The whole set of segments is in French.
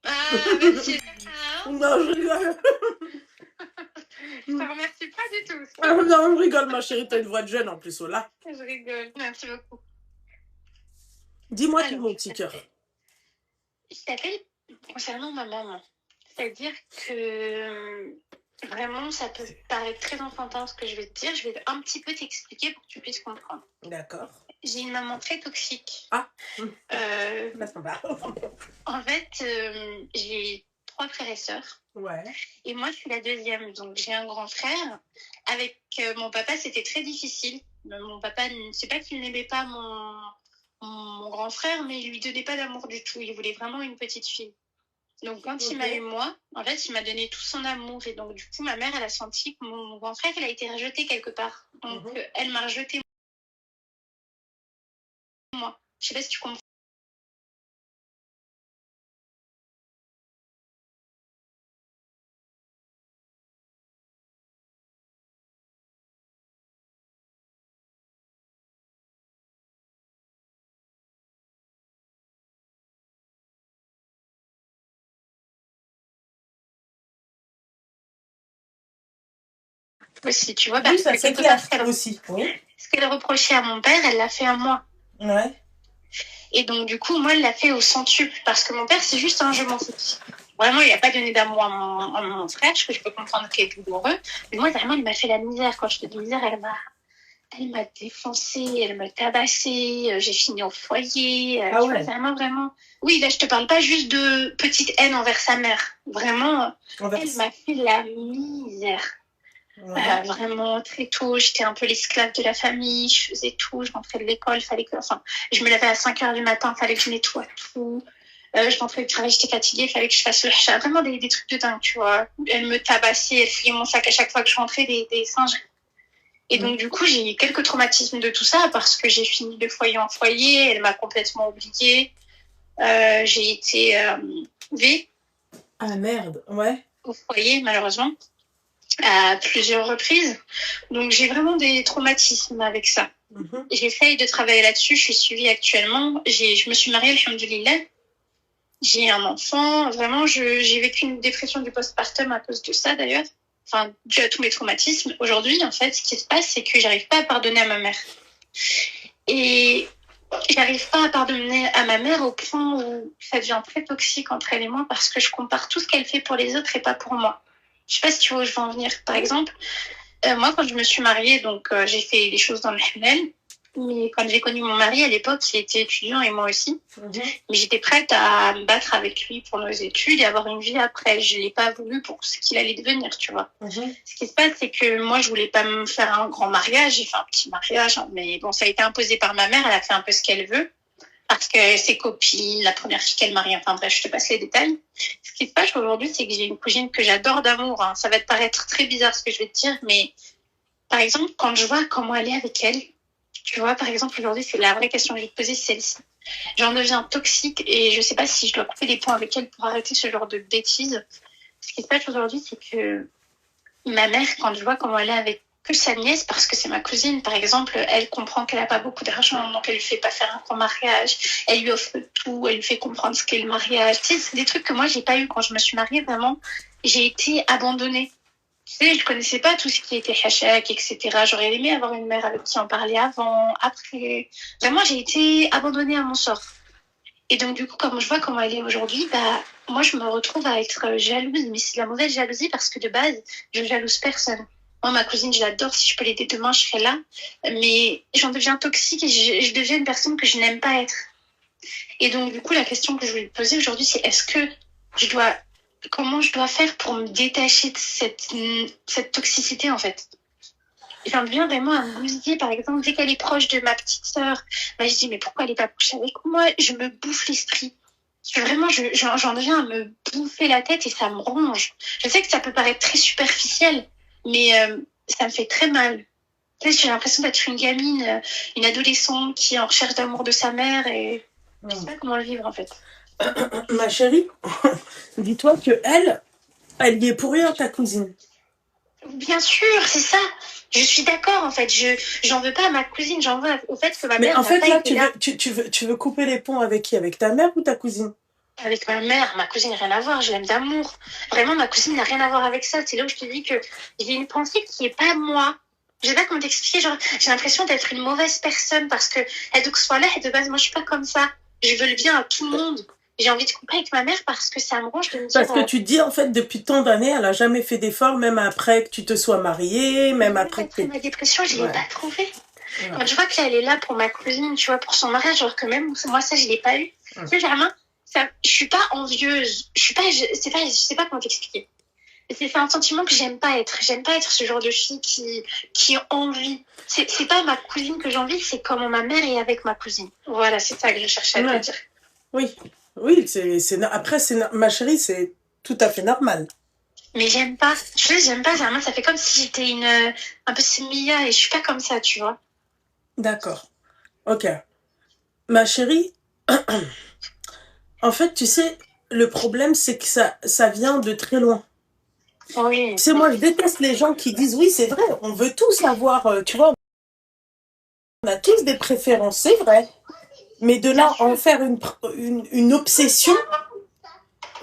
Ah, merci. Ah, Non, je rigole. je te remercie pas du tout. Ah, non, je rigole, ma chérie, t'as une voix de jeune en plus, oh là. Je rigole. Merci beaucoup. Dis-moi tout, Alors, mon petit cœur. je t'appelle concernant ma maman. C'est-à-dire que vraiment, ça peut paraître très enfantin ce que je vais te dire. Je vais un petit peu t'expliquer pour que tu puisses comprendre. D'accord. J'ai une maman très toxique. Ah. Euh, Sympa. En fait, j'ai 3 frères et sœurs. Ouais. Et moi, je suis la deuxième. Donc, j'ai un grand frère. Avec mon papa, c'était très difficile. Mon papa, c'est pas qu'il n'aimait pas mon grand frère, mais il lui donnait pas d'amour du tout. Il voulait vraiment une petite fille. Donc, quand il m'a eu moi, en fait, il m'a donné tout son amour. Et donc, du coup, ma mère, elle a senti que mon grand frère, il a été rejeté quelque part. Donc, elle m'a rejeté moi. Je sais pas si tu comprends. Aussi, tu vois, Oui, parce ça que c'est quelque part, clair aussi. Oui. ce qu'elle reprochait à mon père, elle l'a fait à moi. Ouais. Et donc, du coup, moi, elle l'a fait au centuple. Parce que mon père, c'est juste un je m'en fous. Vraiment, il n'a pas donné d'amour à mon frère, ce que je peux comprendre qu'il est douloureux. Mais moi, vraiment, il m'a fait la misère. Quand je te dis misère, elle m'a défoncé, elle m'a tabassé, j'ai fini au foyer. Ah tu ouais. vois, vraiment, vraiment. Oui, là, je te parle pas juste de petite haine envers sa mère. Vraiment, elle m'a fait la misère. Ouais. Vraiment, très tôt, j'étais un peu l'esclave de la famille, je faisais tout, je rentrais de l'école, fallait que, enfin, je me levais à 5 heures du matin, fallait que je nettoie tout. Je rentrais du travail, j'étais fatiguée, fallait que je fasse le chat. Vraiment des trucs de dingue, tu vois. Elle me tabassait, elle fouillait mon sac à chaque fois que je rentrais, des singes. Et donc, du coup, j'ai eu quelques traumatismes de tout ça parce que j'ai fini de foyer en foyer, elle m'a complètement oubliée. J'ai été V. Ah merde, ouais. Au foyer, malheureusement, à plusieurs reprises. Donc, j'ai vraiment des traumatismes avec ça. J'essaye de travailler là-dessus, je suis suivie actuellement. Je me suis mariée, alhamdoulilah. J'ai un enfant. Vraiment, j'ai vécu une dépression du postpartum à cause de ça, d'ailleurs. Enfin, dû à tous mes traumatismes. Aujourd'hui, en fait, ce qui se passe, c'est que j'arrive pas à pardonner à ma mère. Et j'arrive pas à pardonner à ma mère au point où ça devient très toxique entre elle et moi parce que je compare tout ce qu'elle fait pour les autres et pas pour moi. Je sais pas si tu vois où je veux en venir. Par exemple, moi, quand je me suis mariée, donc j'ai fait des choses dans le halal. Mais quand j'ai connu mon mari à l'époque, il était étudiant et moi aussi. Mais j'étais prête à me battre avec lui pour nos études et avoir une vie après. Je l'ai pas voulu pour ce qu'il allait devenir, tu vois. Ce qui se passe, c'est que moi, je voulais pas me faire un grand mariage. J'ai fait un petit mariage, hein, mais bon, ça a été imposé par ma mère. Elle a fait un peu ce qu'elle veut. Parce que ses copines, la première fille qu'elle marie, enfin bref, je te passe les détails. Ce qui se passe aujourd'hui, c'est que j'ai une cousine que j'adore d'amour. Hein. Ça va te paraître très bizarre ce que je vais te dire, mais par exemple, quand je vois comment elle est avec elle, tu vois, par exemple, aujourd'hui, c'est la vraie question que je vais te poser, c'est celle-ci. J'en deviens toxique et je sais pas si je dois couper des points avec elle pour arrêter ce genre de bêtises. Ce qui se passe aujourd'hui, c'est que ma mère, quand je vois comment elle est avec que sa nièce, parce que c'est ma cousine, par exemple, elle comprend qu'elle n'a pas beaucoup d'argent, donc elle lui fait pas faire un grand mariage, elle lui offre tout, elle lui fait comprendre ce qu'est le mariage. Tu sais, c'est des trucs que moi, j'ai pas eu quand je me suis mariée, vraiment. J'ai été abandonnée. Tu sais, je connaissais pas tout ce qui était hachak, etc. J'aurais aimé avoir une mère avec qui en parler avant, après. Vraiment, j'ai été abandonnée à mon sort. Et donc, du coup, comme je vois comment elle est aujourd'hui, bah, moi, je me retrouve à être jalouse. Mais c'est de la mauvaise jalousie parce que de base, je jalouse personne. Moi, ma cousine, je l'adore. Si je peux l'aider demain, je serai là. Mais j'en deviens toxique et je deviens une personne que je n'aime pas être. Et donc, du coup, la question que je voulais te poser aujourd'hui, c'est comment je dois faire pour me détacher de cette toxicité, en fait? J'en deviens vraiment à me bousiller, par exemple, dès qu'elle est proche de ma petite sœur, bah, je dis, mais pourquoi elle est pas proche avec moi? Je me bouffe l'esprit. Vraiment, j'en deviens à me bouffer la tête et ça me ronge. Je sais que ça peut paraître très superficiel, mais ça me fait très mal. Tu sais, j'ai l'impression d'être une gamine, une adolescente qui est en recherche d'amour de sa mère et je sais pas comment le vivre, en fait. Ma chérie, dis-toi que elle y est pour rien, ta cousine. Bien sûr, c'est ça. Je suis d'accord, en fait. J'en veux pas à ma cousine, j'en veux au fait que ma Mais mère en n'a fait, pas là, été là. tu veux couper les ponts avec qui? Avec ta mère ou ta cousine? Avec ma mère, ma cousine, rien à voir, je l'aime d'amour. Vraiment, ma cousine n'a rien à voir avec ça. C'est là où je te dis que j'ai une pensée qui est pas moi. Je sais pas comment t'expliquer, genre, j'ai l'impression d'être une mauvaise personne parce que, donc, soit là, et de base, moi, je suis pas comme ça. Je veux le bien à tout le monde. J'ai envie de couper avec ma mère parce que ça me range de me dire. Parce que tu te dis, en fait, depuis tant d'années, elle a jamais fait d'efforts, même après que tu te sois mariée, même après que ma dépression, je l'ai ouais. pas trouvée. Ouais. Quand je vois qu'elle est là pour ma cousine, tu vois, pour son mariage, alors que même moi, ça, je l'ai pas eu. Tu sais, Germain, ça, je suis pas envieuse. Je sais pas comment t'expliquer. C'est un sentiment que j'aime pas être. J'aime pas être ce genre de fille qui envie. C'est pas ma cousine que j'envie, c'est comment ma mère est avec ma cousine. Voilà, c'est ça que je cherchais à te dire. Oui, oui, après, ma chérie, c'est tout à fait normal. Mais j'aime pas. Tu vois, j'aime pas, Germain, ça fait comme si j'étais un peu Semilla et je suis pas comme ça, tu vois. D'accord. Ok. Ma chérie, en fait, tu sais, le problème, c'est que ça vient de très loin. Oui. Tu sais, moi, je déteste les gens qui disent, oui, c'est vrai, on veut tous avoir, tu vois, on a tous des préférences, c'est vrai. Mais de là, en faire une obsession,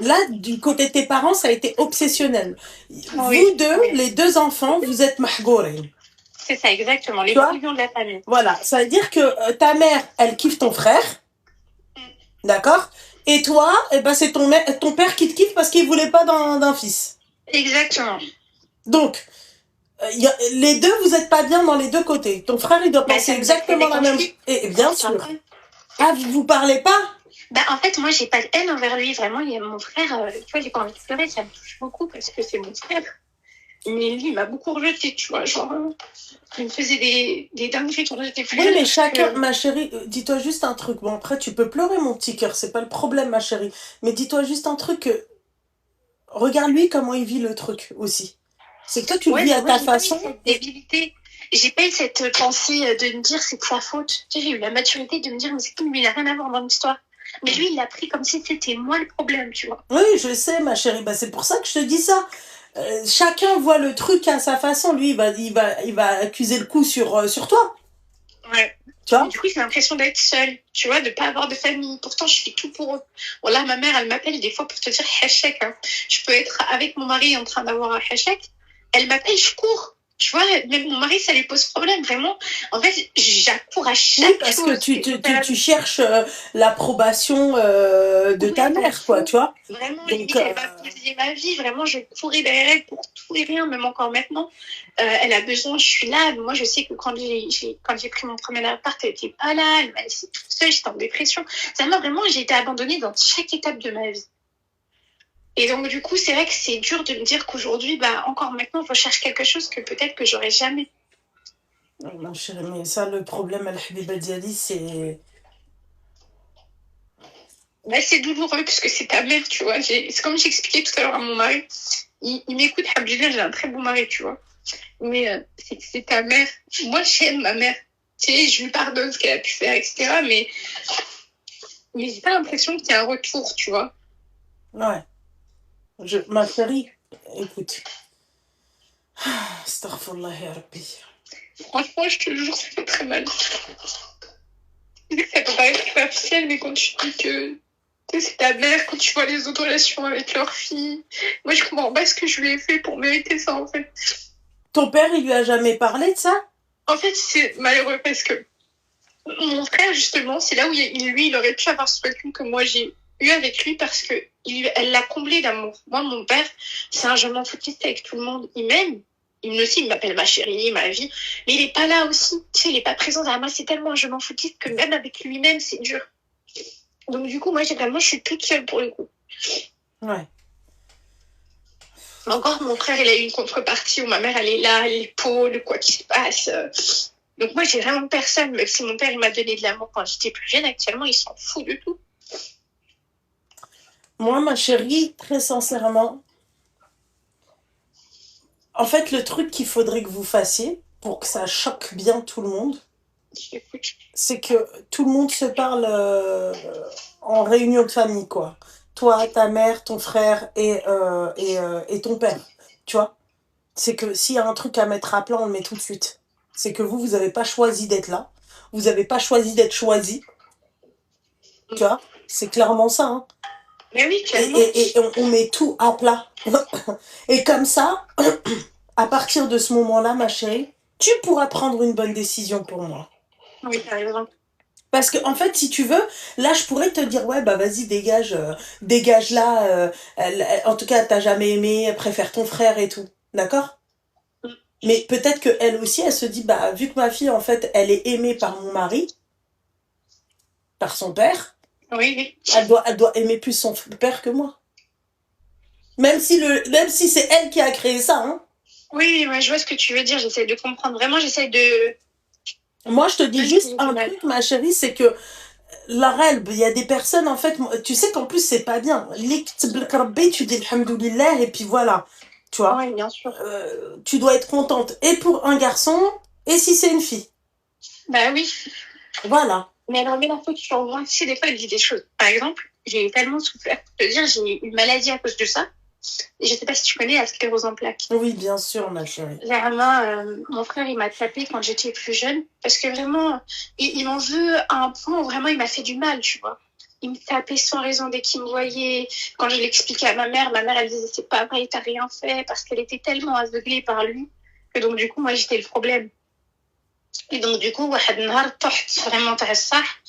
là, du côté de tes parents, ça a été obsessionnel. Vous deux, les deux enfants, vous êtes mahgourines. C'est ça, exactement, les brouillons de la famille. Voilà, ça veut dire que ta mère, elle kiffe ton frère, d'accord? Et toi, eh ben, c'est ton père qui te kiffe parce qu'il voulait pas d'un fils. Exactement. Donc, les deux, vous êtes pas bien dans les deux côtés. Ton frère, il doit penser exactement la même chose. Et bien sûr. Ah, vous parlez pas? Bah, en fait, moi, j'ai pas de haine envers lui. Vraiment, il y a mon frère, tu vois, j'ai pas envie de pleurer, ça me touche beaucoup parce que c'est mon frère. Mais lui, il m'a beaucoup rejeté, tu vois, genre, il me faisait des dingueries quand j'étais plus jeune. Oui, mais chacun, ma chérie, dis-toi juste un truc. Bon, après, tu peux pleurer, mon petit cœur, c'est pas le problème, ma chérie. Mais dis-toi juste un truc que, regarde lui comment il vit le truc aussi. C'est que toi, tu le vis à ta façon. J'ai pas eu cette pensée de me dire c'est de sa faute. Tu sais, j'ai eu la maturité de me dire mais c'est tout, lui, il a rien à voir dans l'histoire. Mais lui, il l'a pris comme si c'était moi le problème, tu vois. Oui, je sais, ma chérie. Bah, c'est pour ça que je te dis ça. Chacun voit le truc à sa façon. Lui, il va accuser le coup sur toi. Ouais. Tu vois? Du coup, j'ai l'impression d'être seule, tu vois, de pas avoir de famille. Pourtant, je fais tout pour eux. Voilà, ma mère, elle m'appelle des fois pour te dire hachek. Hein. Je peux être avec mon mari en train d'avoir un hachek. Elle m'appelle, je cours. Tu vois, même mon mari, ça lui pose problème, vraiment. En fait, j'accours à chaque chose. Parce que tu cherches l'approbation de ta mère, quoi, tu vois. Vraiment, limite, elle va poser ma vie. Vraiment, je courais derrière elle pour tout et rien, même encore maintenant. Elle a besoin, je suis là. Moi, je sais que quand j'ai pris mon premier appart, elle était pas là. Elle m'a laissée toute seule, j'étais en dépression. Ça m'a vraiment, j'ai été abandonnée dans chaque étape de ma vie. Et donc, du coup, c'est vrai que c'est dur de me dire qu'aujourd'hui, bah, encore maintenant, je cherche quelque chose que peut-être que j'aurais jamais. Non, chérie, mais ça, le problème, Al-Habiba Diali, c'est... Bah, c'est douloureux parce que c'est ta mère, tu vois. C'est comme j'expliquais tout à l'heure à mon mari. Il m'écoute, Abdullah, j'ai un très bon mari, tu vois. Mais c'est ta mère. Moi, j'aime ma mère. Tu sais, je lui pardonne ce qu'elle a pu faire, etc. Mais j'ai pas l'impression qu'il y a un retour, tu vois. Ouais. Ma chérie, écoute. Astaghfirullah ya Rabbi. Franchement, je te jure, ça fait très mal. Je sais que ça peut paraître superficiel, mais quand tu dis que c'est ta mère, quand tu vois les autres relations avec leur fille, moi, je comprends pas ce que je lui ai fait pour mériter ça, en fait. Ton père, il lui a jamais parlé de ça? En fait, c'est malheureux parce que mon frère, justement, c'est là où lui, il aurait pu avoir ce truc que moi, j'ai eu avec lui parce que elle l'a comblé d'amour. Moi, mon père, c'est un je m'en foutiste avec tout le monde. Il m'aime. Il m'appelle ma chérie, ma vie. Mais il est pas là aussi. Tu sais, il est pas présent. Moi, c'est tellement un je m'en foutiste que même avec lui-même, c'est dur. Donc, du coup, moi, je suis toute seule pour le coup. Ouais. Encore, mon frère, il a eu une contrepartie où ma mère, elle est là, elle épaule, quoi qu'il se passe. Donc, moi, j'ai vraiment personne. Même si mon père, il m'a donné de l'amour quand j'étais plus jeune, actuellement, il s'en fout de tout. Moi, ma chérie, très sincèrement, en fait, le truc qu'il faudrait que vous fassiez pour que ça choque bien tout le monde, c'est que tout le monde se parle en réunion de famille, quoi. Toi, ta mère, ton frère et ton père, tu vois. C'est que s'il y a un truc à mettre à plat, on le met tout de suite. C'est que vous n'avez pas choisi d'être là. Vous n'avez pas choisi d'être choisi. Tu vois, c'est clairement ça. Hein. Mais oui, clairement. Et on met tout à plat. Et comme ça, à partir de ce moment-là, ma chérie, tu pourras prendre une bonne décision pour moi. Oui, t'as raison. Parce que, en fait, si tu veux, là, je pourrais te dire, ouais, bah, vas-y, dégage, dégage là, en tout cas, t'as jamais aimé, préfère ton frère et tout. D'accord? Mais peut-être que elle aussi, elle se dit, bah, vu que ma fille, en fait, elle est aimée par mon mari, par son père, Oui, oui. elle doit aimer plus son père que moi. Même si c'est elle qui a créé ça, hein. Oui, ouais, je vois ce que tu veux dire. J'essaie de comprendre. Vraiment, j'essaie de. Moi, je te dis juste un truc, ma chérie, c'est que la règle, il y a des personnes, en fait, tu sais qu'en plus, c'est pas bien. Tu dis alhamdoulilah, et puis voilà. Tu vois? Oui, bien sûr. Tu dois être contente, et pour un garçon, et si c'est une fille. Bah oui. Voilà. Mais alors, mais la faute sur moi, tu sais, des fois, elle dit des choses. Par exemple, j'ai tellement souffert. Pour te dire, j'ai une maladie à cause de ça. Et je sais pas si tu connais la sclérose en plaques. Oui, bien sûr, ma chérie. Vraiment, mon frère, il m'a tapé quand j'étais plus jeune. Parce que vraiment, il m'en veut à un point où vraiment, il m'a fait du mal, tu vois. Il me tapait sans raison dès qu'il me voyait. Quand je l'expliquais à ma mère, elle disait c'est pas vrai, t'as rien fait. Parce qu'elle était tellement aveuglée par lui que donc, du coup, moi, j'étais le problème. Et donc, du coup, واحد النهار طحت vraiment تاع الصح.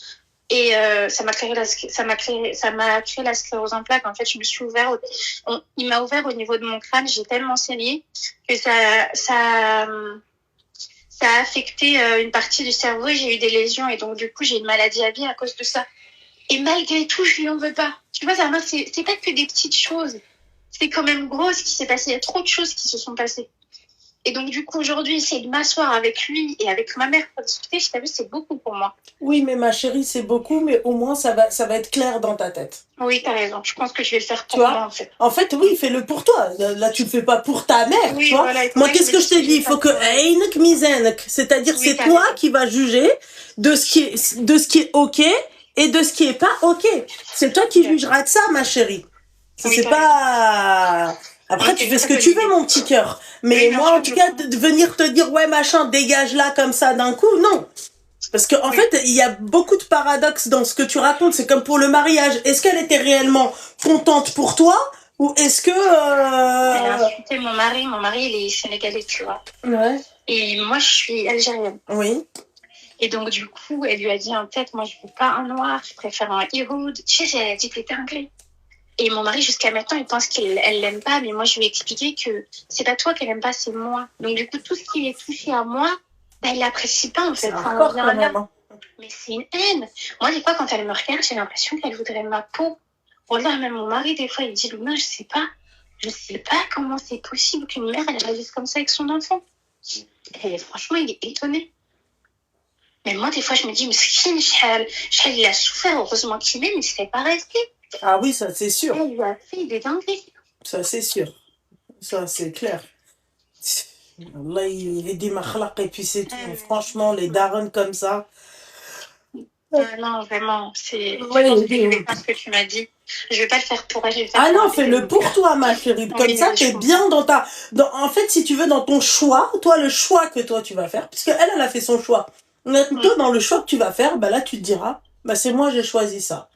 Et ça m'a créé la sclérose en plaques. En fait, je me suis ouvert, il m'a ouvert au niveau de mon crâne. J'ai tellement saigné que ça a affecté une partie du cerveau et j'ai eu des lésions. Et donc, du coup, j'ai une maladie à vie à cause de ça. Et malgré tout, je lui en veux pas. Tu vois, c'est pas que des petites choses. C'est quand même gros ce qui s'est passé. Il y a trop de choses qui se sont passées. Et donc, du coup, aujourd'hui, essayer de m'asseoir avec lui et avec ma mère pour discuter, je t'avoue, c'est beaucoup pour moi. Oui, mais ma chérie, c'est beaucoup, mais au moins, ça va être clair dans ta tête. Oui, t'as raison. Je pense que je vais le faire pour moi, en fait. En fait, oui, fais-le pour toi. Là, tu le fais pas pour ta mère, oui, tu vois. Voilà, moi, qu'est-ce que je t'ai dit? Il faut que c'est-à-dire, c'est toi qui vas juger de ce qui est OK et de ce qui est pas OK. C'est toi qui jugeras de ça, ma chérie. C'est pas... Après, tu fais ce que tu veux, mon petit cœur. Mais moi, en tout cas, de venir te dire, ouais, machin, dégage là comme ça d'un coup, non. Parce qu'en fait, il y a beaucoup de paradoxes dans ce que tu racontes. C'est comme pour le mariage. Est-ce qu'elle était réellement contente pour toi? Ou est-ce que... Elle a insulté mon mari. Mon mari, il est sénégalais, tu vois. Ouais. Et moi, je suis algérienne. Oui. Et donc, du coup, elle lui a dit en tête, moi, je veux pas un noir, je préfère un Iroud. Tu sais, elle a dit que t'étais anglais. Et mon mari, jusqu'à maintenant, il pense qu'elle l'aime pas, mais moi, je lui ai expliqué que c'est pas toi qu'elle aime pas, c'est moi. Donc, du coup, tout ce qui est touché à moi, bah, il l'apprécie pas, en fait. Encore quand même. Mais c'est une haine. Moi, des fois, quand elle me regarde, j'ai l'impression qu'elle voudrait ma peau. Voilà, même mon mari, des fois, il dit, Luna, je sais pas comment c'est possible qu'une mère, elle réagisse comme ça avec son enfant. Et franchement, il est étonné. Mais moi, des fois, je me dis, mais il a souffert, heureusement qu'il est, mais c'était pas resté. Ah oui, ça c'est sûr. Elle lui a fait des dingueries. Ça c'est sûr. Ça c'est clair. Allah, il est des makhlaq et puis c'est tout. Franchement, les darons comme ça. Non, vraiment, c'est. Je pense que je vais faire ce que tu m'as dit. Je vais pas le faire pour elle. Ah non, fais-le pour toi, ma chérie. Comme ça, t'es bien dans ta. En fait, si tu veux, dans ton choix, toi, le choix que toi tu vas faire, puisque elle a fait son choix. Toi, dans le choix que tu vas faire, bah là, tu te diras, bah c'est moi, j'ai choisi ça.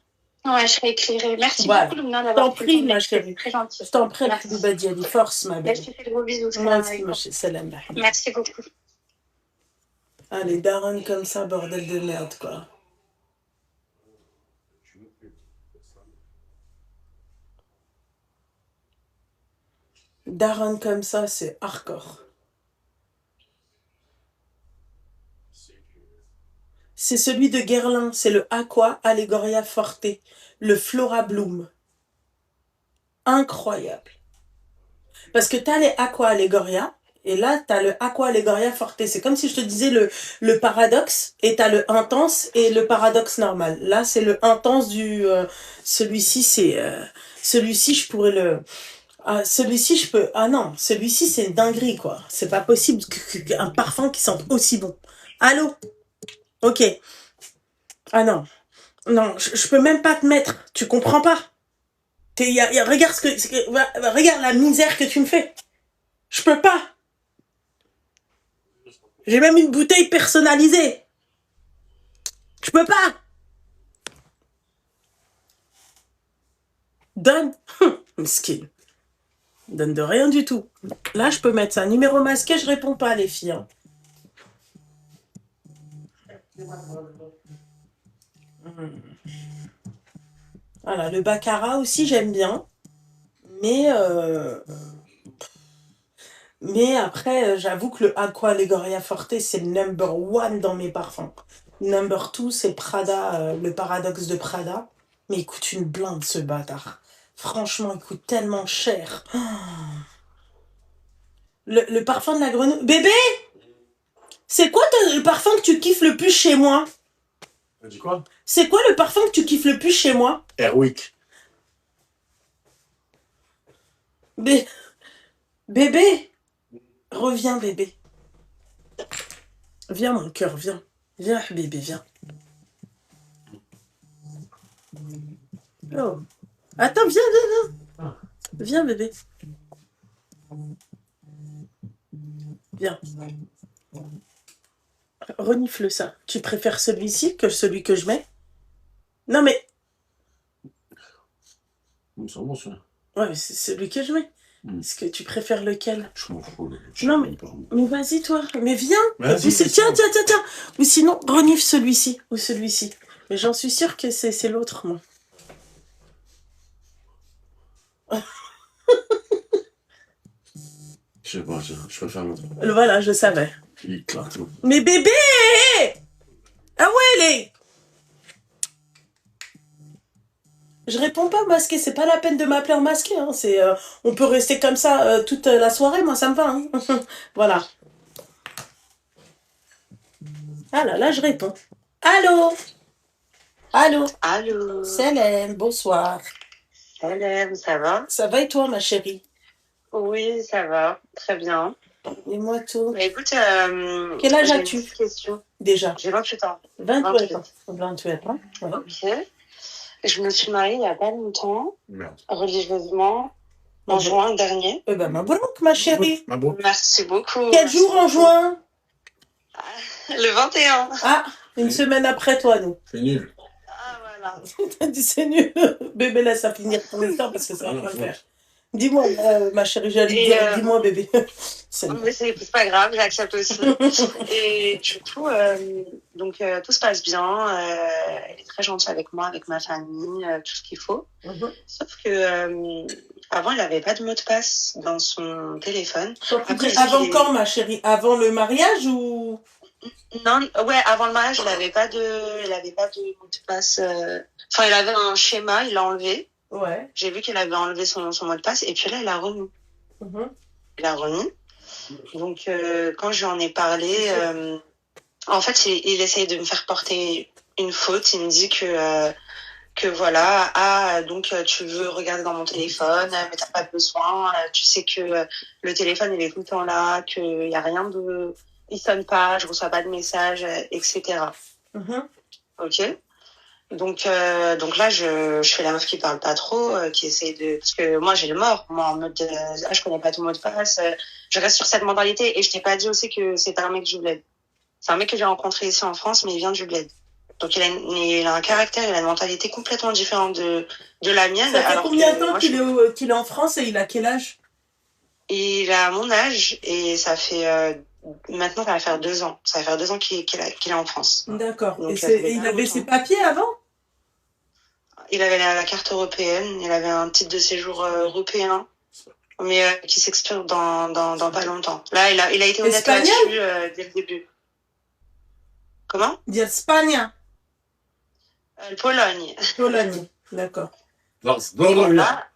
Ouais, je serai éclairée. Merci beaucoup, Lumna, d'avoir. Je t'en prie, ma chérie. Très gentil. Je t'en prie, Badiali. Force, ma belle. Je te fais de gros bisous. Merci beaucoup. Ah, les darons comme ça, bordel de merde, quoi. Daron comme ça, c'est hardcore. C'est celui de Guerlain, c'est le Aqua Allegoria Forte, le Flora Bloom. Incroyable. Parce que t'as les Aqua Allegoria, et là, t'as le Aqua Allegoria Forte. C'est comme si je te disais le paradoxe, et t'as le intense et le paradoxe normal. Là, c'est le intense du... celui-ci, c'est... celui-ci, je pourrais le... celui-ci, je peux... Ah non, celui-ci, c'est une dinguerie, quoi. C'est pas possible qu'un parfum qui sente aussi bon. Allô? Ok. Ah non. Non, je peux même pas te mettre. Tu comprends pas? Regarde regarde la misère que tu me fais. Je peux pas. J'ai même une bouteille personnalisée. Je peux pas. Donne. Mesquine. Donne de rien du tout. Là, je peux mettre ça. Numéro masqué, je réponds pas, les filles. Hein. Voilà, le baccarat aussi, j'aime bien. Mais après, j'avoue que le Aqua Allegoria Forte, c'est le number one dans mes parfums. Number two, c'est Prada, le paradoxe de Prada. Mais il coûte une blinde, ce bâtard. Franchement, il coûte tellement cher. Le parfum de la grenouille. Bébé! C'est quoi le parfum que tu kiffes le plus chez moi? Tu dis quoi? C'est quoi le parfum que tu kiffes le plus chez moi? Airwick. Bébé! Reviens, bébé. Viens, mon cœur, viens. Viens, bébé, viens. Oh. Attends, viens. Viens, bébé. Viens. Renifle ça. Tu préfères celui-ci que celui que je mets? Non, mais... Ils sont bons, ça. Ouais, mais c'est celui que je mets. Est-ce que tu préfères lequel? Je m'en fous. Non, mais vas-y, toi. Mais viens. Vas-y, tiens. Ou sinon, renifle celui-ci ou celui-ci. Mais j'en suis sûre que c'est l'autre, moi. Je sais pas, je préfère l'autre. Voilà, je savais. Il éclate tout. Mais bébé! Ah ouais, les... Je réponds pas masqué, c'est pas la peine de m'appeler en masqué. Hein. On peut rester comme ça toute la soirée, moi ça me va. Hein. Voilà. Ah là, je réponds. Allô? Allô. Salam, bonsoir. Salam, ça va? Ça va et toi, ma chérie? Oui, ça va, très bien. Et moi tout. Mais écoute, quel âge as-tu? J'ai une question. Déjà. J'ai 28 ans. 28 ans. 28 ans. Ouais. Ok. Je me suis mariée il n'y a pas longtemps, Merde. religieusement, en juin dernier. Eh ben, mabrouk, ma chérie. Merci beaucoup. Quel jour en juin? Le 21. Ah, une semaine après toi, nous. C'est nul. Ah, voilà. T'as dit c'est nul. Bébé, laisse ça finir pour l'instant parce que ça va pas le faire. Dis-moi, ma chérie, j'allais dire, dis-moi, bébé. Mais c'est pas grave, j'accepte aussi. Et du coup, donc tout se passe bien. Elle est très gentille avec moi, avec ma famille, tout ce qu'il faut. Sauf que avant, il n'avait pas de mot de passe dans son téléphone. Après, avant quand, ma chérie? Avant le mariage ou? Non, ouais, avant le mariage, il n'avait pas de mot de passe. Enfin, il avait un schéma, il l'a enlevé. Ouais. J'ai vu qu'il avait enlevé son mot de passe et puis là, il l'a remis. Il l'a remis. Donc, quand je lui en ai parlé, en fait, il essaye de me faire porter une faute. Il me dit que voilà, donc tu veux regarder dans mon téléphone, mais t'as pas besoin. Tu sais que le téléphone, il est tout le temps là, qu'il y a rien de... Il sonne pas, je reçois pas de messages, etc. Ok. Donc là, je fais la meuf qui parle pas trop, qui essaie de... Parce que moi, j'ai le mort. Moi, en mode, je connais pas ton mot de passe. Je reste sur cette mentalité. Et je t'ai pas dit aussi que c'était un mec du bled. C'est un mec que j'ai rencontré ici en France, mais il vient du bled. Donc il a un caractère, il a une mentalité complètement différente de la mienne. Ça fait combien de temps qu'il est en France et il a quel âge? Il a mon âge et ça fait... maintenant, ça va faire 2 ans. Ça va faire 2 ans qu'il est en France. D'accord. Et il avait ses papiers avant? Il avait la carte européenne, il avait un titre de séjour européen, mais qui s'expire dans pas longtemps. Là, il a été honnête là-dessus dès le début. Comment? D'Espagne. Pologne. Pologne, d'accord. Voilà.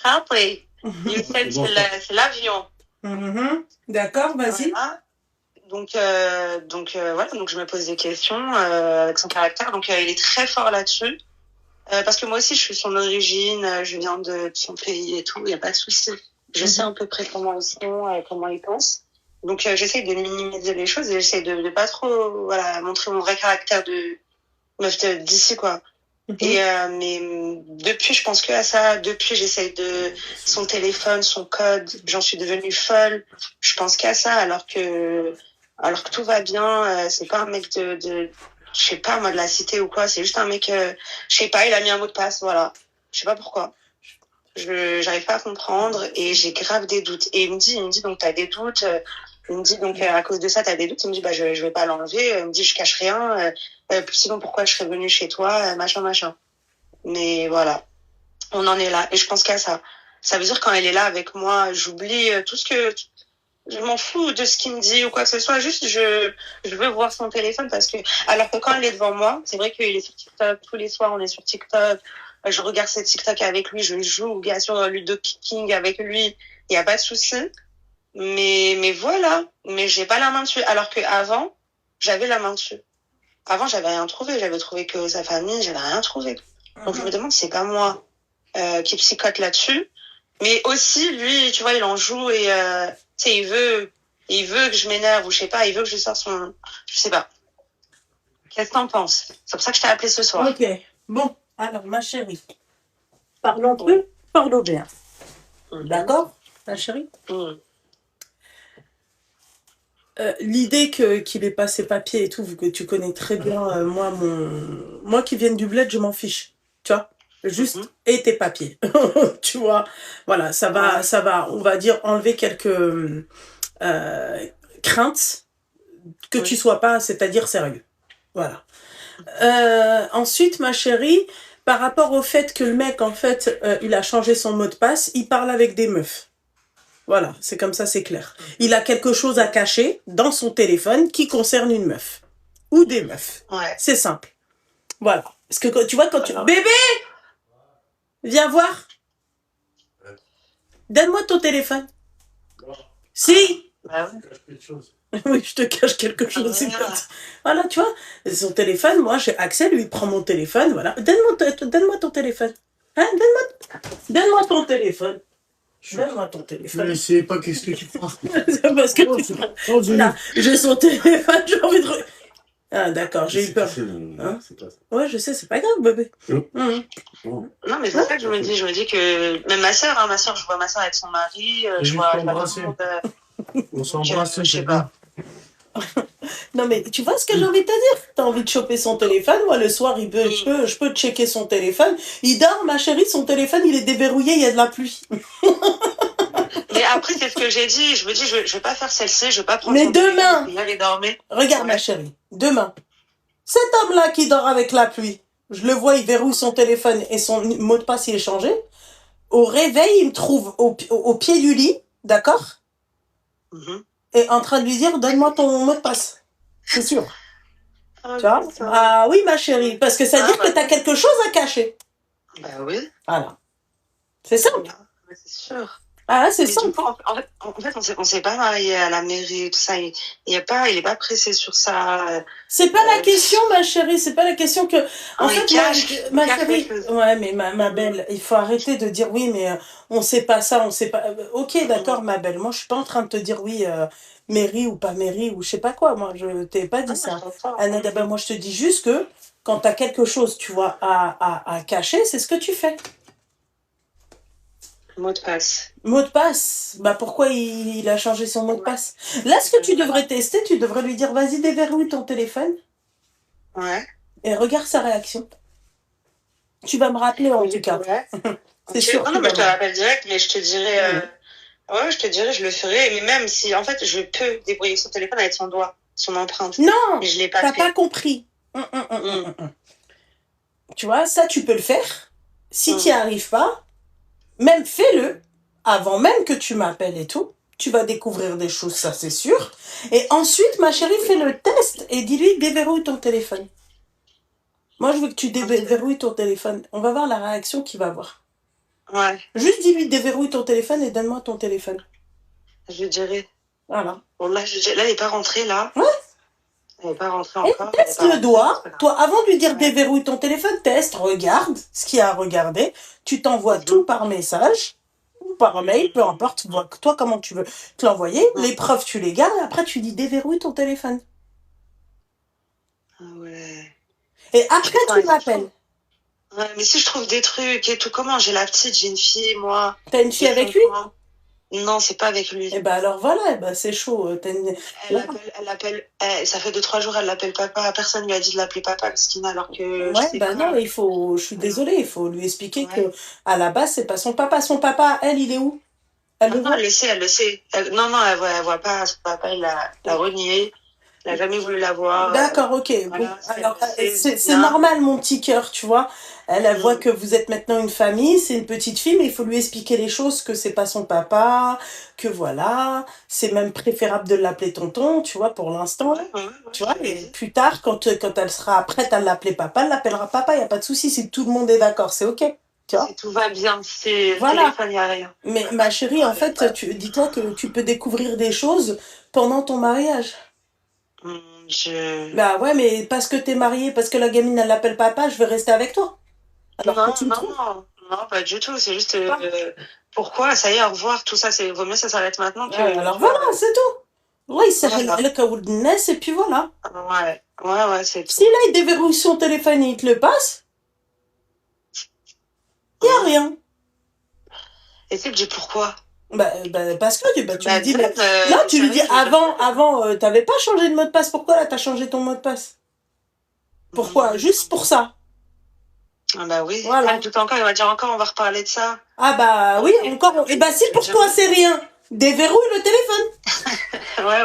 Après, il sait c'est l'avion. D'accord, vas-y. Voilà. Donc voilà, donc je me pose des questions avec son caractère. Donc il est très fort là-dessus. Parce que moi aussi, je suis son origine, je viens de son pays et tout, il n'y a pas de souci. Je sais à peu près comment ils sont, comment ils pensent. Donc j'essaie de minimiser les choses et j'essaie de pas trop montrer mon vrai caractère de meuf d'ici, quoi. Et mais depuis, je pense que à ça. Depuis, j'essaie de son téléphone, son code. J'en suis devenue folle. Je pense qu'à ça, alors que tout va bien. C'est pas un mec de je sais pas moi de la cité ou quoi. C'est juste un mec. Je sais pas. Il a mis un mot de passe, voilà. Je sais pas pourquoi. J'arrive pas à comprendre et j'ai grave des doutes. Et il me dit donc t'as des doutes. Il me dit donc à cause de ça t'as des doutes. Il me dit bah je vais pas l'enlever. Il me dit je cache rien. Sinon pourquoi je serais venue chez toi, machin. Mais voilà, on en est là. Et je pense qu'à ça. Ça veut dire quand elle est là avec moi, j'oublie tout ce que je m'en fous de ce qu'il me dit ou quoi que ce soit. Juste je veux voir son téléphone parce que alors que quand elle est devant moi, c'est vrai qu'il est sur TikTok tous les soirs. On est sur TikTok. Je regarde ses TikTok avec lui, je joue bien sûr Ludo King avec lui, il y a pas de souci. Mais voilà, mais j'ai pas la main dessus. Alors que avant, j'avais la main dessus. Avant, j'avais rien trouvé. J'avais trouvé que sa famille, j'avais rien trouvé. Donc je me demande si c'est pas moi qui psychote là-dessus. Mais aussi, lui, tu vois, il en joue et tu sais, il veut que je m'énerve ou je sais pas, il veut que je sorte son, je sais pas. Qu'est-ce que t'en penses? C'est pour ça que je t'ai appelé ce soir. Ok, bon. Alors, ma chérie, parlons peu, parlons bien. D'accord, ma chérie? L'idée qu'il ait pas ses papiers et tout, vu que tu connais très bien, moi qui viens du bled, je m'en fiche. Tu vois? Juste, et tes papiers. Tu vois? Voilà, ça va, on va dire, enlever quelques craintes que tu sois pas, c'est-à-dire sérieux. Voilà. Ensuite, ma chérie, par rapport au fait que le mec, en fait, il a changé son mot de passe, il parle avec des meufs. Voilà, c'est comme ça, c'est clair. Il a quelque chose à cacher dans son téléphone qui concerne une meuf. Ou des meufs. Ouais. C'est simple. Voilà. Parce que tu vois, quand tu... Bébé! Viens voir. Donne-moi ton téléphone. Si! Bah quelque chose. Oui, je te cache quelque chose. Voilà, tu vois, son téléphone, moi j'ai accès, lui il prend mon téléphone, voilà. Donne-moi ton téléphone. Hein, donne-moi ton téléphone. Donne-moi ton téléphone. Mais c'est pas qu'est-ce que tu prends. Parce que là, j'ai son téléphone, j'ai envie de... Ah d'accord, j'ai eu peur. Hein? Ouais, je sais, c'est pas grave, bébé. Non, mais c'est ça que je me dis que même ma soeur, je vois ma soeur avec son mari, je vois on s'embrasse, je sais pas. Non mais tu vois ce que j'ai envie de te dire? T'as envie de choper son téléphone, moi le soir je peux checker son téléphone. Il dort, ma chérie, son téléphone il est déverrouillé, il y a de la pluie. Mais après c'est ce que j'ai dit, je me dis je vais pas faire celle-ci, je vais pas prendre mais son demain, téléphone, regarde ma chérie, demain, cet homme-là qui dort avec la pluie, je le vois, il verrouille son téléphone et son mot de passe il est changé. Au réveil, il me trouve au pied du lit, d'accord? Et en train de lui dire, donne-moi ton mot de passe. C'est sûr. Tu vois? Ah oui, ma chérie, parce que ça veut dire que t'as quelque chose à cacher. Bah oui. Voilà. C'est simple. C'est sûr. Ah, c'est simple. En fait, on s'est pas marié à la mairie, tout ça. Il est pas pressé sur ça. C'est pas la question, ma chérie. C'est pas la question que. En fait, ma chérie. Ouais, mais ma belle, il faut arrêter de dire oui, mais on sait pas ça, on sait pas. Ok, d'accord, ma belle. Moi, je suis pas en train de te dire oui, mairie ou pas mairie ou je sais pas quoi. Moi, je t'ai pas dit ça. Anna, moi, je te dis juste que quand t'as quelque chose, tu vois, à cacher, c'est ce que tu fais. Mot de passe. Mot de passe. Bah pourquoi il a changé son mot de passe? Là, ce que tu devrais tester, tu devrais lui dire vas-y, déverrouille ton téléphone. Ouais. Et regarde sa réaction. Tu vas me rappeler en tout cas. Ouais. C'est sûr. Non, mais je te rappelle direct, mais je te dirai. Ouais, je te dirai, je le ferai. Mais même si, en fait, je peux débrouiller son téléphone avec son doigt, son empreinte. Non, mais je l'ai pas t'as fait. pas compris. Tu vois, ça, tu peux le faire. Si tu n'y arrives pas, même fais-le, avant même que tu m'appelles et tout. Tu vas découvrir des choses, ça c'est sûr. Et ensuite, ma chérie, fais le test et dis-lui, déverrouille ton téléphone. Moi, je veux que tu déverrouilles ton téléphone. On va voir la réaction qu'il va avoir. Ouais. Juste dis-lui, déverrouille ton téléphone et donne-moi ton téléphone. Je dirai. Voilà. Bon, là, elle n'est pas rentrée, là. Ouais. Elle n'est pas rentrée encore. Et teste le doigt. Toi, avant de lui dire déverrouille ton téléphone, teste, regarde ce qu'il y a à regarder. Tu t'envoies tout par message ou par mail, peu importe. Toi, comment tu veux te l'envoyer. Les preuves, tu les gardes. Et après, tu dis déverrouille ton téléphone. Ah ouais. Et après, tu m'appelles. Ouais, mais si je trouve des trucs et tout, comment? J'ai la petite, j'ai une fille, moi. T'as une fille avec lui? Non, c'est pas avec lui. Et ben alors voilà, ben c'est chaud. Ça fait 2-3 jours, elle l'appelle papa. Personne lui a dit de l'appeler papa, Christina, alors que Ouais, ben non, je suis désolée, il faut lui expliquer que à la base, c'est pas son papa. Son papa, elle, il est où? Elle le sait, elle le sait. Non, elle voit pas son papa, il l'a renié. Il n'a jamais voulu la voir. D'accord, ok. Voilà, bon, alors, c'est normal, mon petit cœur, tu vois. Elle voit que vous êtes maintenant une famille, c'est une petite fille, mais il faut lui expliquer les choses, que c'est pas son papa, que voilà, c'est même préférable de l'appeler tonton, tu vois, pour l'instant. Tu vois, et plus tard, quand elle sera prête à l'appeler papa, elle l'appellera papa, il n'y a pas de souci, si tout le monde est d'accord, c'est ok. Tu vois? Si tout va bien, c'est voilà. Téléphone, il n'y a rien. Mais ma chérie, en fait, dis-toi que tu peux découvrir des choses pendant ton mariage. Bah ouais, mais parce que t'es mariée, parce que la gamine, elle l'appelle papa, je vais rester avec toi. Alors, non, pas du tout. C'est juste pourquoi, ça y est, au revoir, tout ça, vaut mieux ça s'arrête maintenant. Alors voilà, c'est tout. Ouais, il s'arrête et puis voilà. Ouais, c'est tout. Si là, il déverrouille son téléphone et il te le passe, il n'y a rien. Et tu dis pourquoi? Parce que tu lui dis, non, tu lui dis, avant, t'avais pas changé de mot de passe, pourquoi là, t'as changé ton mot de passe? Pourquoi? Juste pour ça. Ah bah oui, voilà. Tout encore, il va dire encore, on va reparler de ça. Ah bah oui, encore. Et bah si pour toi c'est rien, déverrouille le téléphone.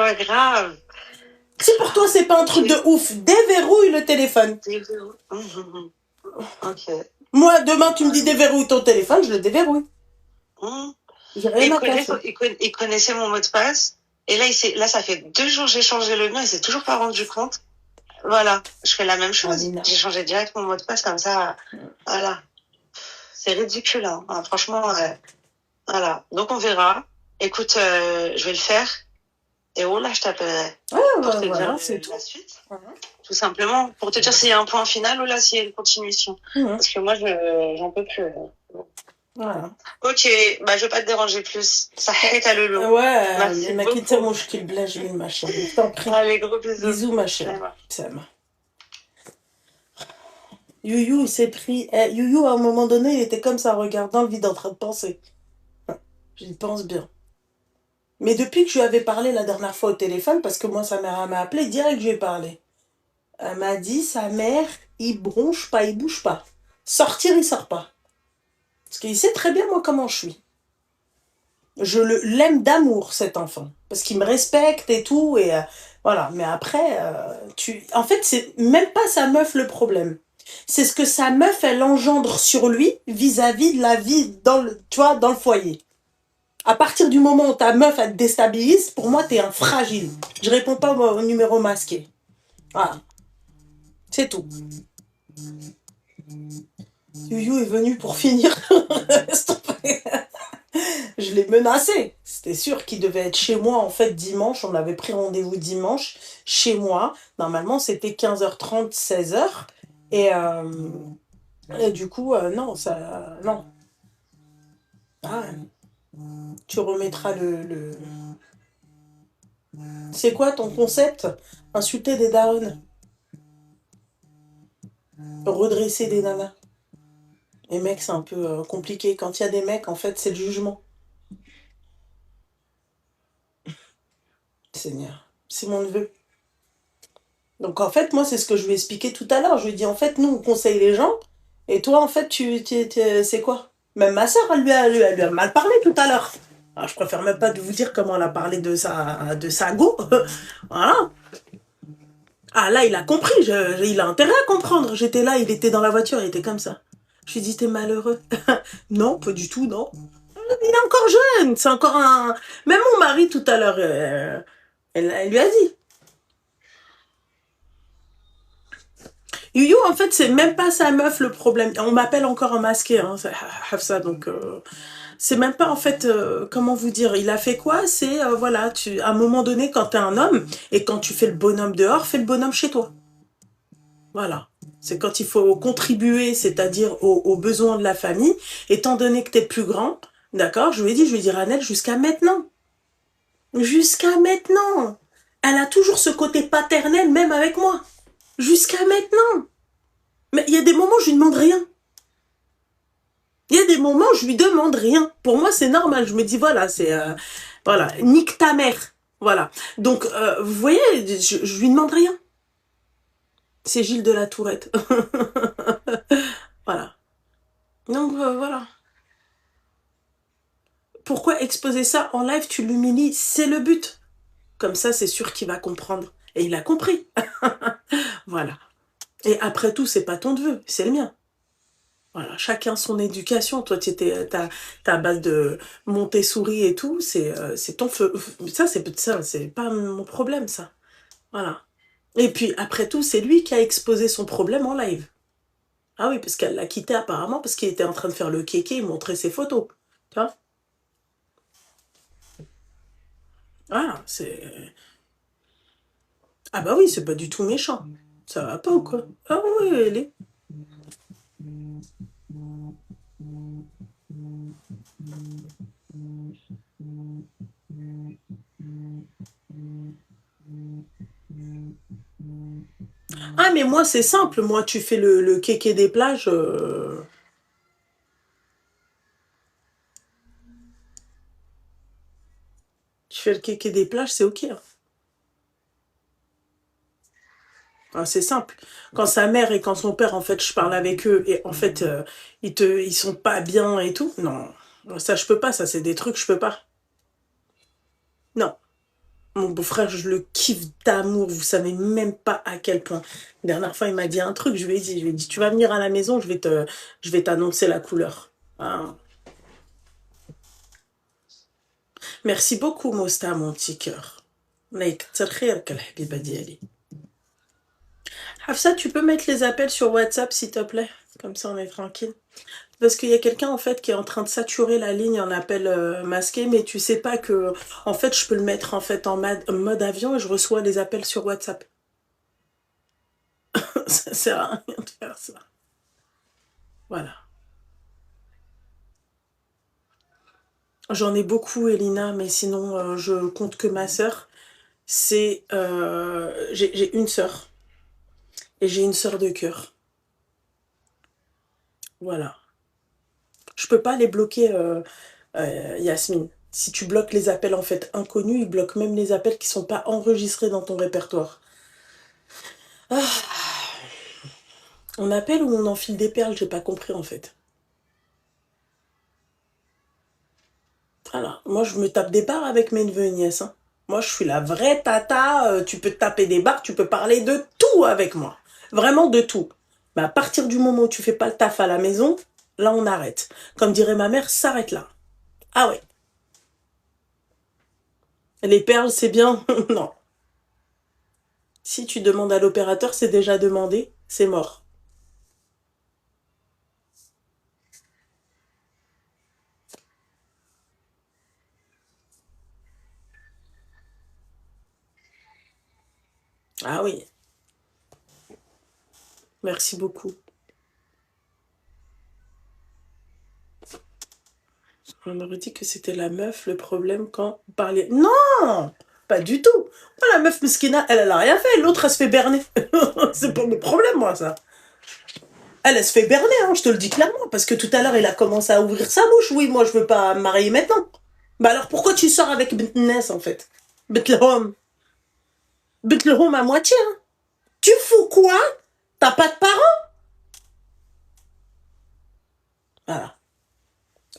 ouais, grave. Si pour toi c'est pas un truc de ouf, déverrouille le téléphone. Ok. Moi, demain tu me dis déverrouille ton téléphone, je le déverrouille. Il connaissait mon mot de passe. Et là, ça fait 2 jours que j'ai changé le mien, il s'est toujours pas rendu compte. Voilà, je fais la même chose. J'ai changé direct mon mot de passe comme ça. Voilà. C'est ridicule, hein. Franchement, voilà. Donc on verra. Écoute, je vais le faire. Et là, je t'appellerai. Pour te dire c'est tout. La suite. Tout simplement. Pour te dire s'il y a un point final ou là s'il y a une continuation. Parce que moi, j'en peux plus. Voilà. Ok, je vais pas te déranger plus. Ça fait à Loulou. Ouais, merci beaucoup. Ma chérie. Allez, gros bisous. Bisous, ma chérie. Youyou, il s'est pris. Youyou, à un moment donné, il était comme ça, regardant le vide en train de penser. J'y pense bien. Mais depuis que je lui avais parlé la dernière fois au téléphone, parce que moi, sa mère m'a appelé, direct, je lui ai parlé. Elle m'a dit, sa mère, il bronche pas, il bouge pas. Sortir, il sort pas. Parce qu'il sait très bien, moi, comment je suis. Je l'aime d'amour, cet enfant. Parce qu'il me respecte et tout, et voilà. Mais après, en fait, c'est même pas sa meuf le problème. C'est ce que sa meuf, elle engendre sur lui vis-à-vis de la vie dans le foyer. À partir du moment où ta meuf, elle te déstabilise, pour moi, t'es un fragile. Je réponds pas au numéro masqué. Voilà. C'est tout. Youyou est venu pour finir. Je l'ai menacé. C'était sûr qu'il devait être chez moi, en fait, dimanche. On avait pris rendez-vous dimanche, chez moi. Normalement, c'était 15h30, 16h. Et du coup, non, ça... Non. Ah, tu remettras le... C'est quoi ton concept? Insulter des darons. Redresser des nanas. Les mecs, c'est un peu compliqué. Quand il y a des mecs, en fait, c'est le jugement. Seigneur, c'est mon neveu. Donc, en fait, moi, c'est ce que je lui ai expliqué tout à l'heure. Je lui ai dit, en fait, nous, on conseille les gens. Et toi, en fait, c'est quoi? Même ma soeur, elle lui a mal parlé tout à l'heure. Alors, je préfère même pas de vous dire comment elle a parlé de sa go. Voilà. Ah, là, il a compris. Il a intérêt à comprendre. J'étais là, il était dans la voiture, il était comme ça. Je lui ai dit, t'es malheureux. Non, pas du tout, non. Il est encore jeune. C'est encore un... Même mon mari, tout à l'heure, elle lui a dit. Youyou, en fait, c'est même pas sa meuf le problème. On m'appelle encore un masqué, hein, Hafsa, donc... c'est même pas, en fait, comment vous dire, il a fait quoi? C'est, voilà, à un moment donné, quand t'es un homme, et quand tu fais le bonhomme dehors, fais le bonhomme chez toi. Voilà. C'est quand il faut contribuer, c'est-à-dire aux besoins de la famille, étant donné que t'es plus grand, d'accord? Je lui ai dit, Ranel, jusqu'à maintenant. Jusqu'à maintenant. Elle a toujours ce côté paternel, même avec moi. Jusqu'à maintenant. Mais il y a des moments où je lui demande rien. Il y a des moments où je lui demande rien. Pour moi, c'est normal. Je me dis, voilà, voilà, nique ta mère. Voilà. Donc, vous voyez, je lui demande rien. C'est Gilles de la Tourette. Voilà. Donc, voilà. Pourquoi exposer ça en live? Tu l'humilies, c'est le but. Comme ça, c'est sûr qu'il va comprendre. Et il a compris. Voilà. Et après tout, c'est pas ton neveu, c'est le mien. Voilà, chacun son éducation. Toi, t'as à base de Montessori et tout, c'est ton feu. Ça, c'est pas mon problème, ça. Voilà. Et puis, après tout, c'est lui qui a exposé son problème en live. Ah oui, parce qu'elle l'a quitté apparemment parce qu'il était en train de faire le kéké et montrer ses photos. Tu vois? Voilà, c'est... Ah bah oui, c'est pas du tout méchant. Ça va pas ou quoi? Ah oui, elle est... Ah mais moi c'est simple, moi tu fais le kéké des plages... Tu fais le kéké des plages, c'est ok. Hein. Ah, c'est simple. Quand sa mère et quand son père, en fait, je parle avec eux et en fait, ils sont pas bien et tout. Non, ça je peux pas, ça c'est des trucs, je peux pas. Non. Mon beau-frère, je le kiffe d'amour, vous savez même pas à quel point. La dernière fois, il m'a dit un truc, je lui ai dit, tu vas venir à la maison, je vais t'annoncer la couleur. Ah. Merci beaucoup, Mosta, mon petit cœur. Hafsa, tu peux mettre les appels sur WhatsApp, s'il te plaît? Comme ça, on est tranquille. Parce qu'il y a quelqu'un, en fait, qui est en train de saturer la ligne en appel masqué, mais tu sais pas que, en fait, je peux le mettre, en fait, en mode avion et je reçois les appels sur WhatsApp. Ça sert à rien de faire ça. Voilà. J'en ai beaucoup, Elina, mais sinon, je compte que ma sœur. J'ai une sœur. Et j'ai une sœur de cœur. Voilà. Je peux pas les bloquer, Yasmine. Si tu bloques les appels en fait inconnus, ils bloquent même les appels qui sont pas enregistrés dans ton répertoire. Ah. On appelle ou on enfile des perles, j'ai pas compris en fait. Voilà. Moi je me tape des barres avec mes neveux et nièces. Hein. Moi je suis la vraie tata, tu peux te taper des barres, tu peux parler de tout avec moi. Vraiment de tout. Mais à partir du moment où tu fais pas le taf à la maison, là on arrête. Comme dirait ma mère, s'arrête là. Ah ouais. Les perles, c'est bien. Non. Si tu demandes à l'opérateur, c'est déjà demandé, c'est mort. Ah oui. Merci beaucoup. On aurait dit que c'était la meuf le problème quand on parlait. Non! Pas du tout. Moi, la meuf Meskina, elle a rien fait. L'autre, elle se fait berner. C'est pas mon problème, moi, ça. Elle se fait berner, hein, je te le dis clairement. Parce que tout à l'heure, il a commencé à ouvrir sa bouche. Oui, moi, je veux pas me marier maintenant. Bah alors, pourquoi tu sors avec Bentness, en fait? Betlehom. Betlehom à moitié, hein. Tu fous quoi? T'as pas de parents? Voilà.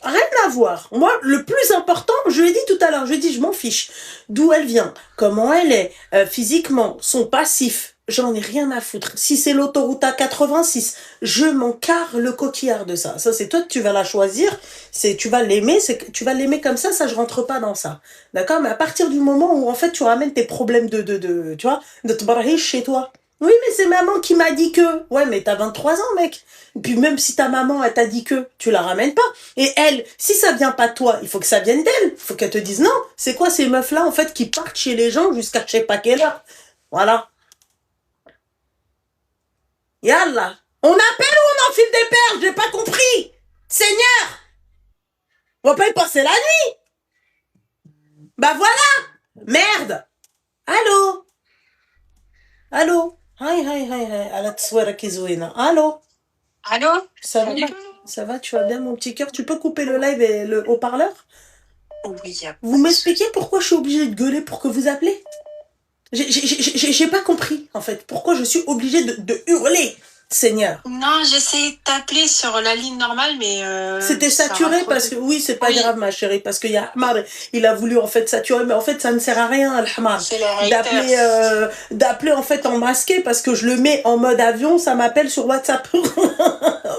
Rien à voir. Moi, le plus important, je l'ai dit tout à l'heure, je m'en fiche. D'où elle vient, comment elle est, physiquement, son passif, j'en ai rien à foutre. Si c'est l'autoroute A86, je m'en carre le coquillard de ça. Ça, c'est toi que tu vas la choisir, tu vas l'aimer, tu vas l'aimer comme ça, je rentre pas dans ça. D'accord? Mais à partir du moment où, en fait, tu ramènes tes problèmes tu vois, de te barrer chez toi. Oui, mais c'est maman qui m'a dit que. Ouais, mais t'as 23 ans, mec. Et puis même si ta maman, elle t'a dit que, tu la ramènes pas. Et elle, si ça vient pas de toi, il faut que ça vienne d'elle. Il faut qu'elle te dise non. C'est quoi ces meufs-là, en fait, qui partent chez les gens jusqu'à je sais pas quelle heure. Voilà. Yallah. On appelle ou on enfile des perles? J'ai pas compris. Seigneur. On va pas y passer la nuit. Bah voilà. Merde. Allô. Allô. Hi. À la tsouera qui zouina. Allô. Allô? Ça va? Ça va, tu vas bien, mon petit cœur? Tu peux couper le live et le haut-parleur? Oui, Vous m'expliquez pourquoi je suis obligée de gueuler pour que vous appelez? J'ai pas compris, en fait. Pourquoi je suis obligée de hurler, Seigneur? Non, j'essayais de t'appeler sur la ligne normale, mais... C'était saturé parce que... Oui, c'est pas grave, ma chérie, parce qu'il y a Ahmar, il a voulu, en fait, saturer, mais en fait, ça ne sert à rien, Ahmar. D'appeler, en fait, en masqué, parce que je le mets en mode avion, ça m'appelle sur WhatsApp.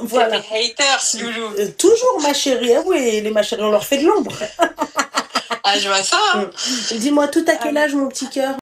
Voilà. C'est les haters, Loulou. Toujours, ma chérie. Ah oui, les ma chérie, on leur fait de l'ombre. Ah, je vois ça, hein. Dis-moi tout à quel âge, mon petit cœur?